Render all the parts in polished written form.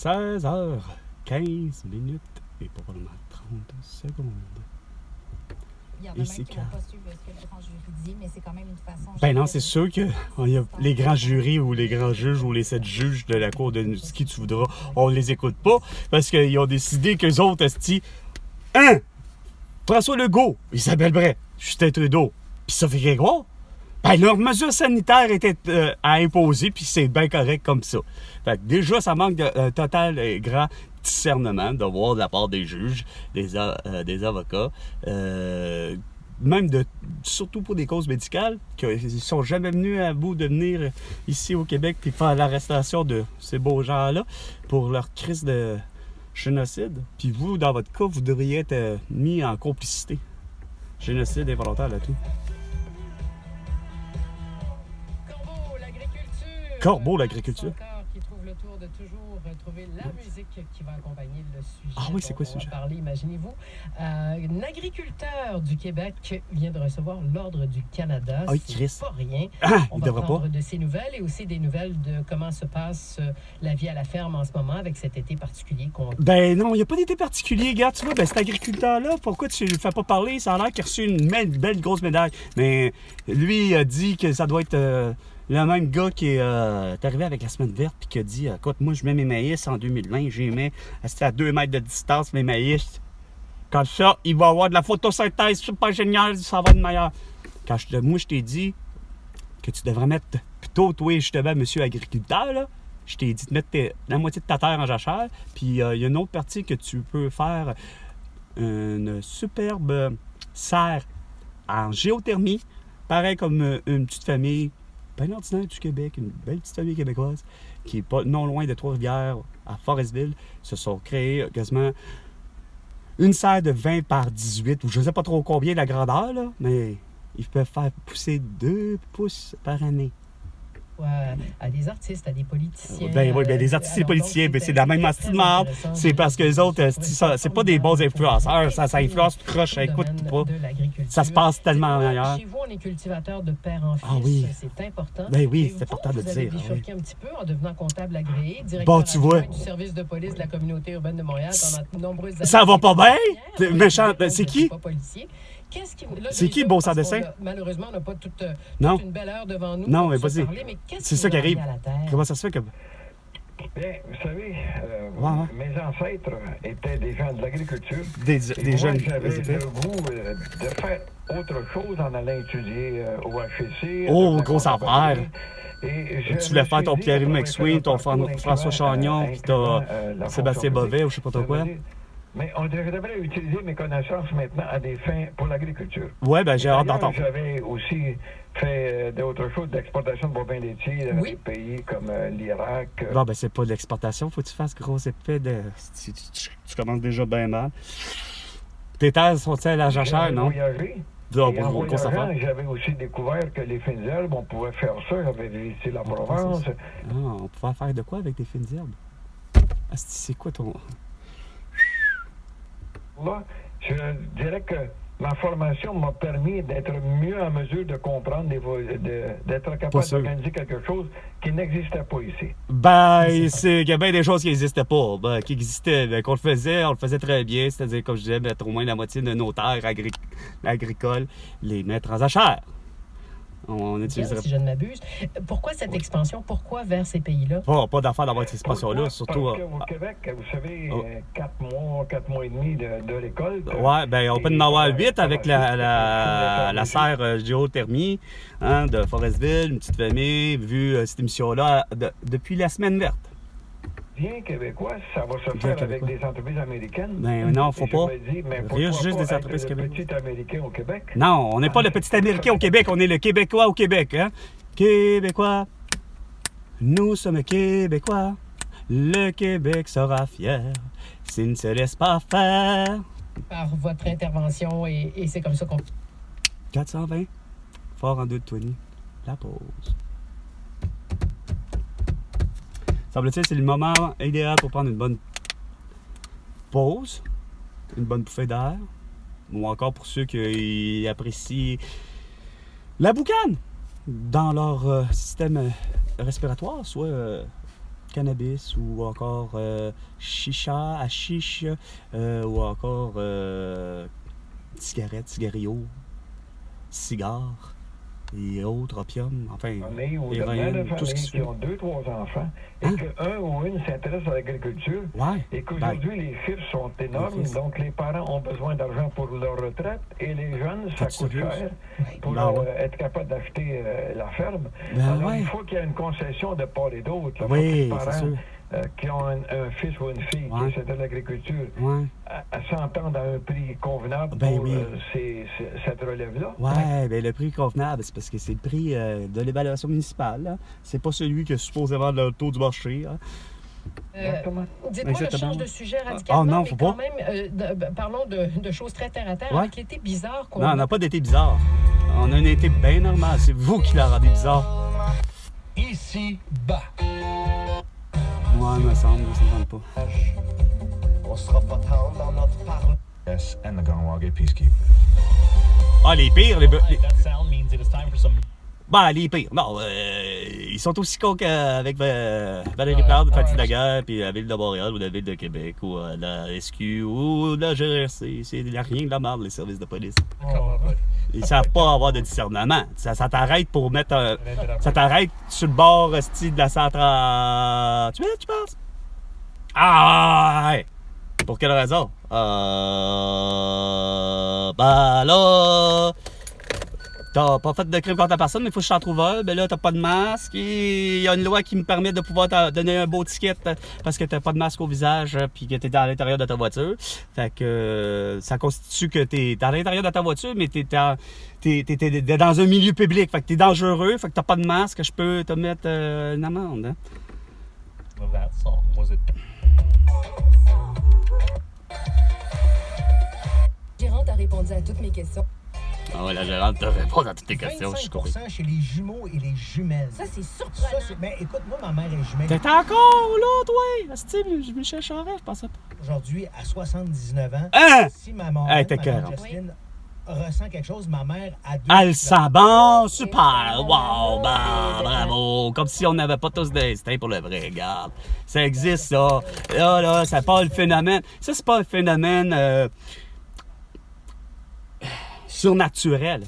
16h15 minutes et probablement 30 secondes. Il y en a même qui ne vont pas suivre ce que le grand jury dit, mais c'est quand même une façon... Ben non, c'est sûr que les grands jurys ou les grands juges ou les 7 juges de la cour de ce qui tu voudras, on les écoute pas parce qu'ils ont décidé qu'eux autres, François Legault, Isabelle Bray, Justin Trudeau, puis Sophie Grégoire, ben leurs mesures sanitaires étaient à imposer, puis c'est bien correct comme ça. Fait que déjà, ça manque d'un total et grand discernement de voir de la part des juges, des avocats, même surtout pour des causes médicales, qu'ils ne sont jamais venus à bout de venir ici au Québec puis faire l'arrestation de ces beaux gens-là pour leur crise de génocide. Puis vous, dans votre cas, vous devriez être mis en complicité. Génocide involontaire, là, tout. Corbeau, l'agriculture. Qui trouve le tour de toujours trouver la musique qui va accompagner le sujet. Ah oui, c'est quoi ce sujet? Parler, imaginez-vous. Un agriculteur du Québec vient de recevoir l'Ordre du Canada. Ah, Chris. C'est pas rien. Ah, On il va devrait prendre pas. de ses nouvelles et aussi des nouvelles de comment se passe la vie à la ferme en ce moment avec cet été particulier qu'on... Ben non, il n'y a pas d'été particulier, gars. Tu vois, ben cet agriculteur-là, pourquoi tu ne le fais pas parler? Ça a l'air qu'il a reçu une belle grosse médaille. Mais lui, il a dit que ça doit être... le même gars qui est arrivé avec la semaine verte puis qui a dit écoute, moi je mets mes maïs en 2020, j'y mets à 2 mètres de distance mes maïs. Comme ça, il va avoir de la photosynthèse super géniale, ça va être meilleur. Moi je t'ai dit que tu devrais mettre plutôt, toi justement, monsieur agriculteur, là, je t'ai dit de mettre la moitié de ta terre en jachère, puis il y a une autre partie que tu peux faire une superbe serre en géothermie, pareil comme une petite famille bien ordinaire du Québec, une belle petite famille québécoise qui est pas non loin de Trois-Rivières, à Forestville, se sont créés quasiment une serre de 20 par 18, ou je ne sais pas trop combien la grandeur, là, mais ils peuvent faire pousser 2 pouces par année. À des artistes, à des politiciens. Ben oui, des artistes et des politiciens, ben c'est de la même astuce de marde. C'est parce que les autres, c'est pas des bons influenceurs, ça influence tout croche, ça écoute pas. Ça se passe tellement ailleurs. Chez vous, on est cultivateur de père en fils, ah oui. C'est important. Ben oui, c'est important de le dire. Vous avez bifurqué un petit peu en devenant comptable agréé, directeur bon, tu vois. du service de police de la communauté urbaine de Montréal pendant de nombreuses années. Ça va pas bien? Méchant, c'est qui? C'est qui, Beau Sans Dessin? Malheureusement, on n'a pas toute une belle heure devant nous. Non, mais vas-y. C'est ça qui arrive. Comment ça se fait que... Bien, vous savez, mes ancêtres étaient des gens de l'agriculture. Des jeunes. J'avais le goût de faire autre chose en allant étudier au HEC. Oh, grosse affaire! Tu voulais faire ton Pierre-Yves McSween, ton François Chagnon, puis ton Sébastien Bovet, ou je sais pas trop quoi. Mais on devrait utiliser mes connaissances maintenant à des fins pour l'agriculture. Ouais, ben j'ai hâte d'entendre. J'avais aussi fait d'autres choses, d'exportation de bovins laitiers dans des pays comme l'Irak. Bon, ben c'est pas de l'exportation, faut que tu fasses gros épais de... Tu commences déjà bien mal. Tes terres sont-elles à la jachère, non? J'avais aussi découvert que les fines herbes, on pouvait faire ça. J'avais visité la Provence. On pouvait faire de quoi avec des fines herbes? Ah, c'est quoi ton... Là, je dirais que ma formation m'a permis d'être mieux en mesure de comprendre, d'être capable d'organiser quelque chose qui n'existait pas ici. Ben, il y a bien des choses qui n'existaient pas. Ben, qui existaient, ben, on le faisait très bien, c'est-à-dire, comme je disais, mettre au moins la moitié de nos terres agricoles, les mettre en jachère. On utiliserait... Si je ne m'abuse. Pourquoi cette expansion? Pourquoi vers ces pays-là? Pas d'affaire d'avoir cette expansion-là, surtout... Parce qu'au Québec, vous savez, 4 mois et demi de récolte... Ouais, ben on peut en avoir 8 avec la serre géothermie de Forestville, une petite famille, vu cette émission-là depuis la semaine verte. Bien québécois, ça va se faire avec des entreprises américaines. Ben non, faut pas. Juste des entreprises québécoises. Le petit Américain au Québec? Non, on n'est pas le petit Américain au Québec, on est le Québécois au Québec, hein? Québécois, nous sommes Québécois. Le Québec sera fier s'il ne se laisse pas faire. Par votre intervention, et c'est comme ça qu'on... 420, fort en 220, la pause. Semble-t-il, c'est le moment idéal pour prendre une bonne pause, une bonne bouffée d'air, ou encore pour ceux qui apprécient la boucane dans leur système respiratoire, soit cannabis ou encore chicha, hashish ou encore cigarettes, cigarillos, cigares et autres, opium, enfin, Ou de héroïne, mères de tout ce qui famille se qui fait. ont 2-3 enfants et qu'un ou une s'intéresse à l'agriculture Ouais. et qu'aujourd'hui les chiffres sont énormes, fils. donc les parents ont besoin d'argent pour leur retraite et les jeunes, ça T'es-tu coûte sérieux? cher pour Ben ouais. être capable d'acheter la ferme. Ben Alors ouais. il faut qu'il y ait une concession de part et d'autre. là. Faut Oui, que les c'est parents sûr. qui ont un fils ou une fille Ouais. qui essaie de l'agriculture Ouais. à s'entendre à un prix convenable Ben pour oui. cette relève-là. Ouais, ben le prix convenable, c'est parce que c'est le prix de l'évaluation municipale. Là. C'est pas celui que supposément le taux du marché. Hein. Exactement. Dites-moi, je Exactement. change de sujet radicalement, non, mais faut quand pas. même, parlons de choses très terre-à-terre. Ouais. Avec l'été bizarre qu'on Non, on n'a pas d'été bizarre. On a un été bien normal. C'est vous qui l'a rendu bizarre. Ici, bas. Moi, il me semble, ça me tente pas. On sera pas tendre dans notre parole. Yes, and the Ganawage Peacekeeper. Ah, les pires, les... That sound means it is time for some Ben, les pires. Non, ils sont aussi cons qu'avec Valérie Plante de Fatih Daguerre, puis la Ville de Montréal, ou la Ville de Québec, ou la SQ, ou la GRC. Il n'y a rien de la merde, les services de police. Ils savent pas avoir de discernement. Ça t'arrête pour mettre un... Ça t'arrête sur le bord style de la centrale. Tu penses? Ah, ouais. Pour quelle raison? Ben là... T'as pas fait de crime contre la personne, mais il faut que je t'en trouve un. Ben là, t'as pas de masque. Et il y a une loi qui me permet de pouvoir te donner un beau ticket parce que t'as pas de masque au visage puis que t'es à l'intérieur de ta voiture. Fait que ça constitue que t'es à l'intérieur de ta voiture, mais t'es dans un milieu public. Fait que t'es dangereux. Fait que t'as pas de masque. Je peux te mettre une amende. Hein? of that song. Was it Gérante a répondu à toutes mes questions. Ah ouais, la gérante te répond à toutes tes questions. Je suis compris. 25% chez les jumeaux et les jumelles. Ça, c'est surprenant. Mais écoute, moi, ma mère est jumelle. T'es encore là, toi? Asti, Michel Charest, je pensais pas. Aujourd'hui, à 79 ans, Hein? si ma mère, Hey, t'es Madame cœur. Jocelyne, ressent quelque chose, ma mère a deux... Elle sent bon, super, wow, bah, bravo. Comme si on n'avait pas tous d'instinct pour le vrai, regarde. Ça existe, ça. Là, c'est pas le phénomène. Ça, c'est pas un phénomène surnaturel.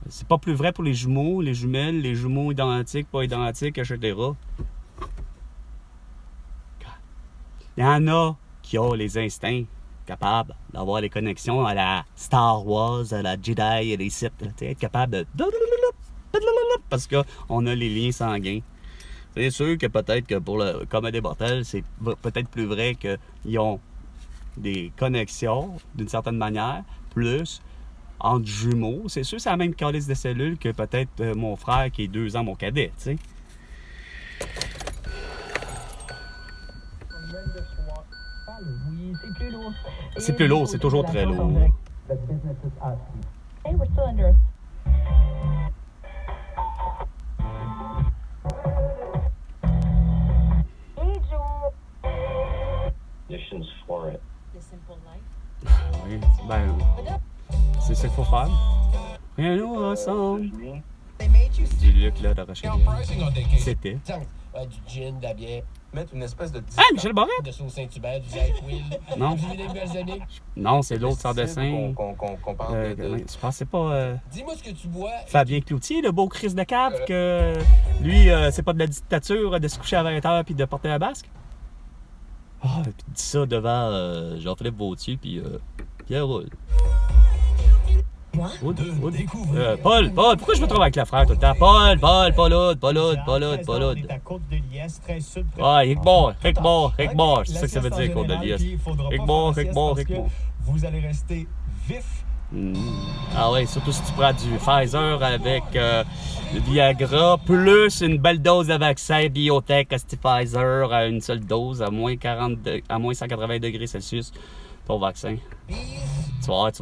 C'est pas plus vrai pour les jumeaux, les jumelles, les jumeaux identiques, pas identiques, etc. Il y en a qui ont les instincts capables d'avoir les connexions à la Star Wars, à la Jedi et les Sith. Être capable de... Parce qu'on a les liens sanguins. C'est sûr que peut-être que pour le commun des mortels, c'est peut-être plus vrai qu'ils ont des connexions, d'une certaine manière, plus entre jumeaux. C'est sûr c'est la même calice de cellules que peut-être mon frère qui est 2 ans mon cadet, tu sais. Oui, c'est plus lourd. C'est plus lourd, c'est toujours très lourd. Hey, we're still under. Hey, Joe. Conditions for it. The simple life. Oui, ben, c'est ça qu'il faut faire. Rien nous ressemble. Du Luc, là, de Rochelle. C'était. Du gin, de la bière. Mettre une espèce de Ah, Michel Barrette? De sauce Saint-Hubert, du Nyquil. Non. Du Village Balsamique. Non, c'est l'autre sans dessin. qu'on parle de... Je pensais pas Dis-moi ce que tu bois. Fabien Cloutier, le beau Chris de cave, que lui, c'est pas de la dictature de se coucher à 20h puis de porter un basque. Ah, puis dis ça devant Jean-Philippe Vautier puis Pierre Roule. Moi? Paul, pourquoi je me trouve avec le frère tout le temps? Paul, l'autre. On est à Côte-de-Liesse, très sud. Ah, Rick-Mort, c'est ça que ça veut dire, Côte-de-Liesse. Rick-Mort. Vous allez rester vif. Ah ouais, surtout si tu prends du Pfizer avec le Viagra, plus une belle dose de vaccin Biotech Pfizer à une seule dose, à moins 180 degrés Celsius, ton vaccin. Tu vas être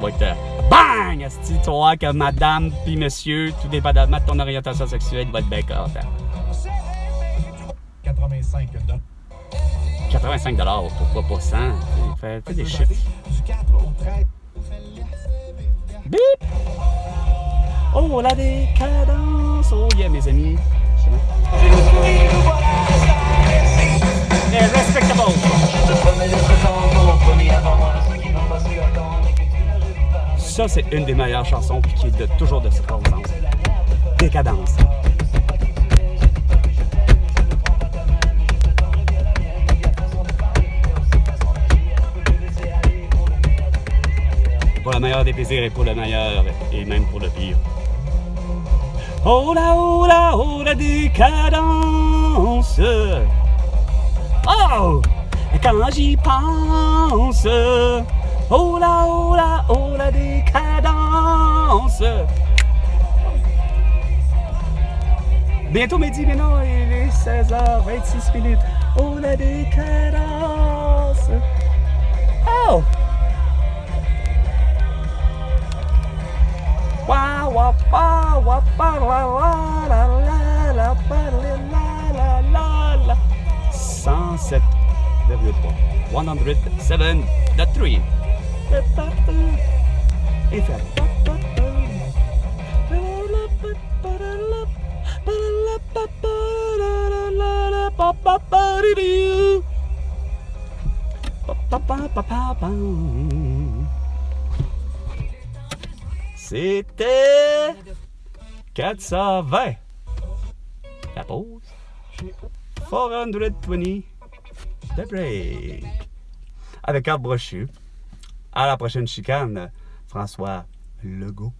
bang! Asti, tu vas voir que madame puis monsieur, tout dépendamment de ton orientation sexuelle, va être bien content. 85 $85, pourquoi pas 100? Fais des chiffres. Du 4 au 13. Bip! Oh, la décadence! Oh yeah, mes amis. Ça, c'est une des meilleures chansons puis qui est toujours de circonstance. Décadence. Pour le meilleur des plaisirs et pour le meilleur et même pour le pire. Oh la décadence. Oh, quand j'y pense. Oh la décadence. Bientôt midi, mais non, il est 16h26. Oh la décadence. Oh. Wa wa pa wa pa la la la la pa la la la 107,3 107.3 et faire c'était 420. La pause. 420. The break. Avec Art Brochu. À la prochaine chicane, François Legault.